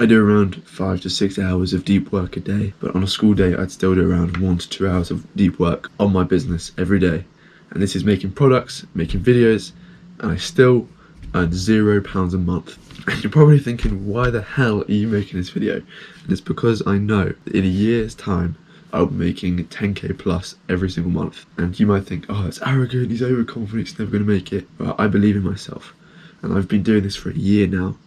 I do around 5 to 6 hours of deep work a day, but on a school day I'd still do around 1 to 2 hours of deep work on my business every day. And this is making products, making videos, and I still earn £0 a month. And you're probably thinking, why the hell are you making this video? And it's because I know that in a year's time I'll be making 10k plus every single month. And you might think, oh, it's arrogant, he's overconfident, he's never going to make it. But I believe in myself, and I've been doing this for a year now,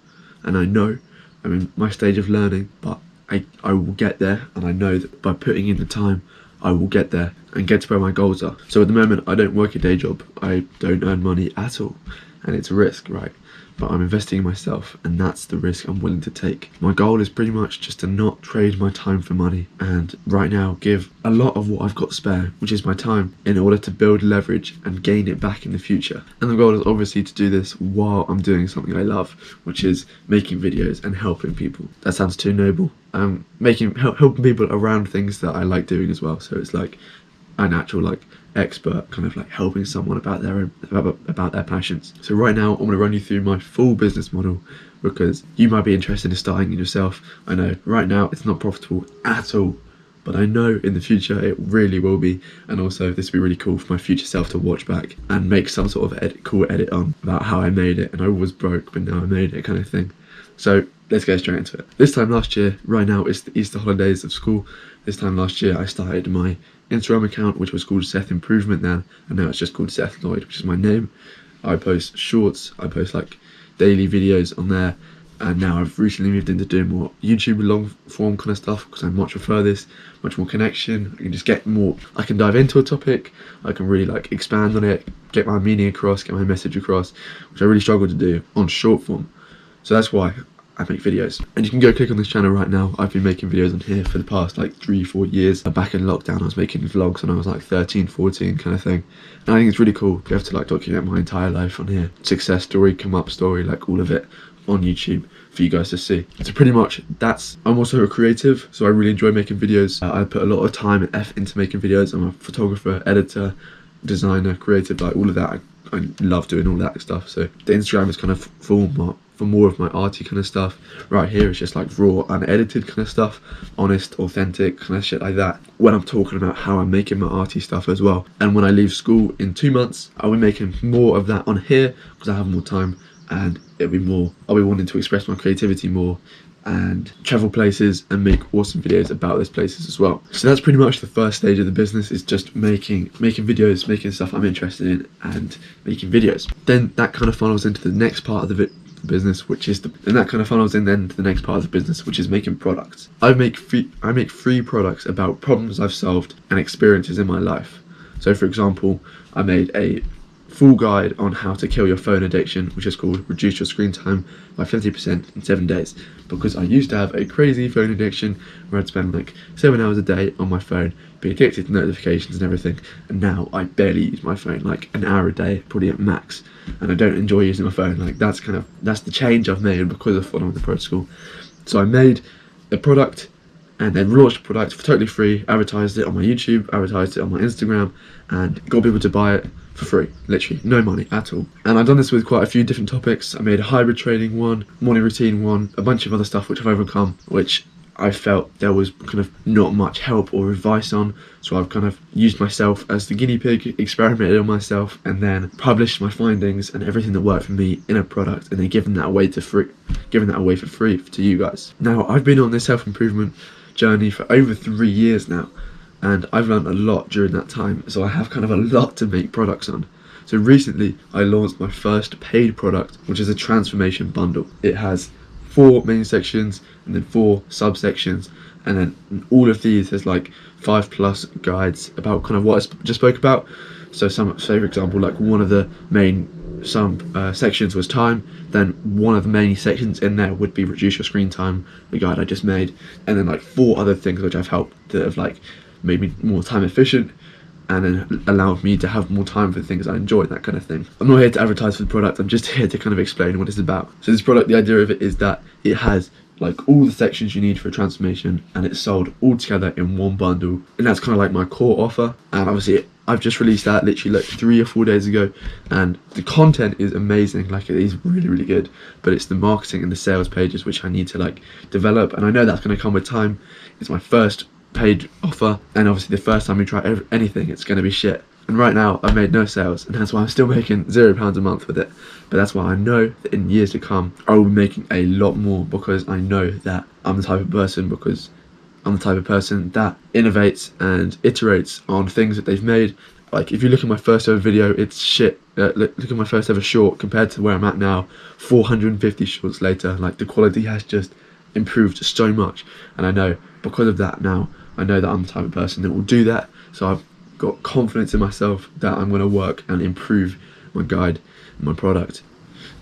and I know I'm in my stage of learning, but I will get there, and I know that by putting in the time I will get there and get to where my goals are. So at the moment I don't work a day job, I don't earn money at all, and it's a risk, right? But I'm investing in myself, and that's the risk I'm willing to take. My goal is pretty much just to not trade my time for money, and right now give a lot of what I've got spare, which is my time, in order to build leverage and gain it back in the future. And the goal is obviously to do this while I'm doing something I love, which is making videos and helping people. That sounds too noble. Helping people around things that I like doing as well. So it's like an actual expert, kind of like helping someone about their passions. So right now I'm going to run you through my full business model, because you might be interested in starting it yourself. I know right now it's not profitable at all, but I know in the future it really will be. And also this will be really cool for my future self to watch back and make some sort of cool edit on about how I made it, and I was broke but now I made it, kind of thing. So let's get straight into it. This time last year, right now it's the Easter holidays of school. This time last year I started my Instagram account, which was called Seth Improvement then, and now it's just called Seth Lloyd, which is my name. I post shorts, I post like daily videos on there, and now I've recently moved into doing more YouTube long form kind of stuff, because I much prefer this, much more connection. I can just get more, I can dive into a topic, I can really like expand on it, get my meaning across, get my message across, which I really struggle to do on short form. So that's why I make videos. And you can go click on this channel right now. I've been making videos on here for the past like 3-4 years. Back in lockdown I was making vlogs when I was like 13, 14 kind of thing. And I think it's really cool to be able to like document my entire life on here. Success story, come up story, like all of it on YouTube for you guys to see. So pretty much I'm also a creative, so I really enjoy making videos. I put a lot of time and effort into making videos. I'm a photographer, editor, designer, creative, like all of that. I love doing all that stuff. So the Instagram is kind of for more of my arty kind of stuff. Right here is just like raw, unedited kind of stuff, honest, authentic kind of shit like that, when I'm talking about how I'm making my arty stuff as well. And when I leave school in 2 months, I'll be making more of that on here, because I have more time, and I'll be wanting to express my creativity more and travel places and make awesome videos about those places as well. So that's pretty much the first stage of the business, is just making videos, making stuff I'm interested in and making videos. Then that kind of funnels into the next part of the business, which is making products. I make free products about problems I've solved and experiences in my life. So for example, I made a full guide on how to kill your phone addiction, which is called Reduce Your Screen Time by 50% in 7 days, because I used to have a crazy phone addiction where I'd spend like 7 hours a day on my phone, be addicted to notifications and everything, and now I barely use my phone, like an hour a day, probably at max, and I don't enjoy using my phone. Like that's the change I've made because of following the protocol. So I made a product and then launched the product for totally free, advertised it on my YouTube, advertised it on my Instagram, and got people to buy it for free, literally no money at all. And I've done this with quite a few different topics. I made a hybrid training one, morning routine one, a bunch of other stuff which I've overcome, which I felt there was kind of not much help or advice on, so I've kind of used myself as the guinea pig, experimented on myself, and then published my findings and everything that worked for me in a product, and then given that away for free to you guys. Now I've been on this self-improvement journey for over 3 years now, and I've learned a lot during that time, so I have kind of a lot to make products on. So recently I launched my first paid product, which is a transformation bundle. It has 4 main sections and then 4 subsections, and then in all of these there's like 5+ guides about kind of what I just spoke about. So for example, like one of the main sections was time, then one of the main sections in there would be Reduce Your Screen Time, the guide I just made, and then like 4 other things which I've helped that have like made me more time efficient and then allowed me to have more time for the things I enjoy, that kind of thing. I'm not here to advertise for the product, I'm just here to kind of explain what it's about. So this product, the idea of it is that it has like all the sections you need for a transformation, and it's sold all together in one bundle, and that's kind of like my core offer. And obviously I've just released that literally like 3 or 4 days ago, and the content is amazing. Like, it is really, really good, but it's the marketing and the sales pages which I need to like develop, and I know that's going to come with time. It's my first paid offer, and obviously the first time you try anything, it's going to be shit. And right now I've made no sales, and that's why I'm still making £0 a month with it. But that's why I know that in years to come I will be making a lot more, because I know that I'm the type of person that innovates and iterates on things that they've made. Like, if you look at my first ever video, it's shit. Look at my first ever short compared to where I'm at now, 450 shorts later. Like, the quality has just improved so much, and I know because of that now, I know that I'm the type of person that will do that. So I've got confidence in myself that I'm going to work and improve my guide and my product.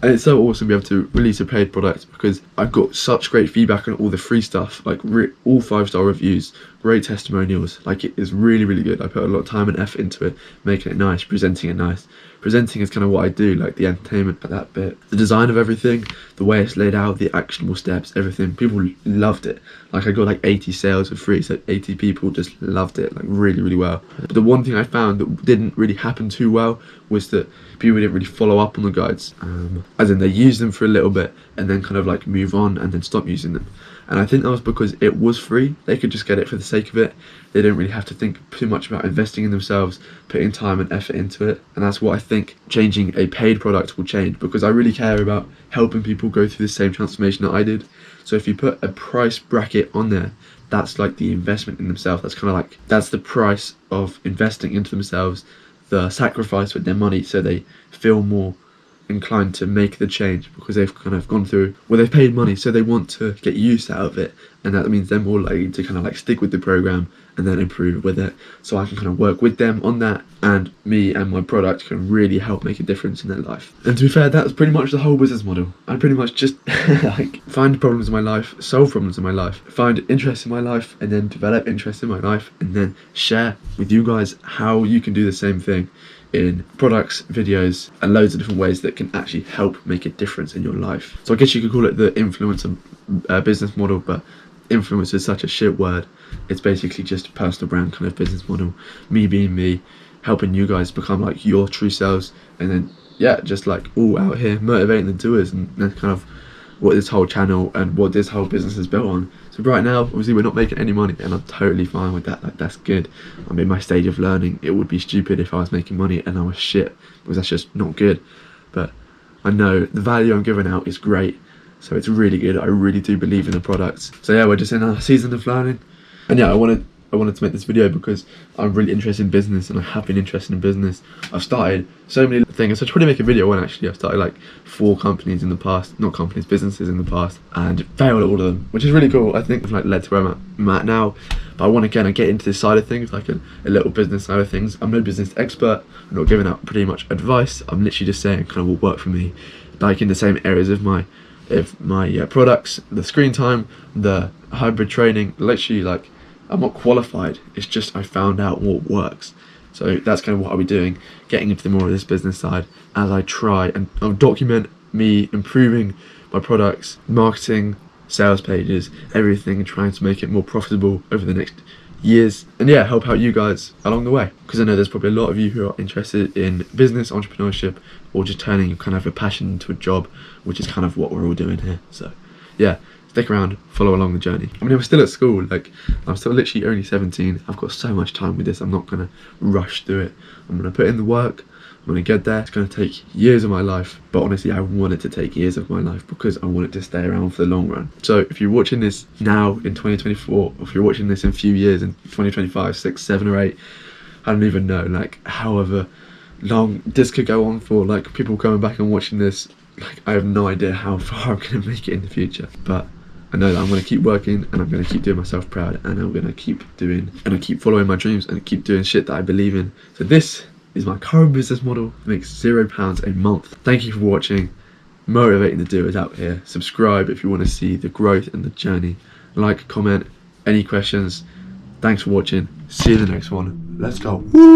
And it's so awesome to be able to release a paid product, because I've got such great feedback on all the free stuff, like all 5-star reviews, great testimonials. Like, it is really, really good. I put a lot of time and effort into it, making it nice, presenting it nice. Presenting is kind of what I do, like the entertainment, that bit, the design of everything, the way it's laid out, the actionable steps, everything. People loved it. Like, I got like 80 sales for free, so 80 people just loved it, like really, really well. But the one thing I found that didn't really happen too well was that people didn't really follow up on the guides, as in they used them for a little bit and then kind of like move on and then stop using them. And I think that was because it was free. They could just get it for the sake of it. They didn't really have to think too much about investing in themselves, putting time and effort into it. And that's what I think changing a paid product will change, because I really care about helping people go through the same transformation that I did. So if you put a price bracket on there, that's like the investment in themselves. That's kind of like, that's the price of investing into themselves, the sacrifice with their money, so they feel more inclined to make the change, because they've kind of gone through, well, they've paid money, so they want to get use out of it, and that means they're more likely to kind of like stick with the program and then improve with it. So I can kind of work with them on that, and me and my product can really help make a difference in their life. And to be fair, that's pretty much the whole business model. I pretty much just like find problems in my life, solve problems in my life, find interest in my life, and then develop interest in my life, and then share with you guys how you can do the same thing in products, videos, and loads of different ways that can actually help make a difference in your life. So I guess you could call it the influencer business model, but influencer is such a shit word. It's basically just a personal brand kind of business model. Me being me, helping you guys become like your true selves, and then yeah, just like all out here motivating the doers, and that's kind of what this whole channel and what this whole business is built on. So right now, obviously we're not making any money, and I'm totally fine with that. Like, that's good. I'm in my stage of learning. It would be stupid if I was making money and I was shit, because that's just not good. But I know the value I'm giving out is great, so it's really good. I really do believe in the products. So yeah, we're just in our season of learning. And yeah, I wanted to make this video because I'm really interested in business, and I have been interested in business. I've started so many things. So I should probably make a video when actually I've started like 4 companies in the past, not companies, businesses in the past, and failed at all of them, which is really cool. I think I've like led to where I'm at now. But I want to kind of get into this side of things, like a little business side of things. I'm no business expert. I'm not giving out pretty much advice. I'm literally just saying kind of what worked for me, like in the same areas of my products, the screen time, the hybrid training. Literally, like, I'm not qualified, it's just I found out what works. So that's kind of what I'll be doing, getting into more of this business side as I try and I'll document me improving my products, marketing, sales pages, everything, and trying to make it more profitable over the next years, and yeah, help out you guys along the way, because I know there's probably a lot of you who are interested in business, entrepreneurship, or just turning kind of a passion into a job, which is kind of what we're all doing here. So yeah, stick around, follow along the journey. I mean, I'm still at school, like, I'm still literally only 17. I've got so much time with this. I'm not gonna rush through it. I'm gonna put in the work. I'm gonna get there. It's gonna take years of my life, but honestly, I want it to take years of my life because I want it to stay around for the long run. So if you're watching this now in 2024, or if you're watching this in a few years in 2025, 6, 7, or 8, I don't even know, like, however long this could go on for, like, people coming back and watching this, like, I have no idea how far I'm gonna make it in the future, but I know that I'm going to keep working, and I'm going to keep doing myself proud, and I'm going to keep doing, and I keep following my dreams, and keep doing shit that I believe in. So this is my current business model. It makes £0 a month. Thank you for watching. Motivating the doers out here. Subscribe if you want to see the growth and the journey. Like, comment, any questions. Thanks for watching. See you in the next one. Let's go. Woo!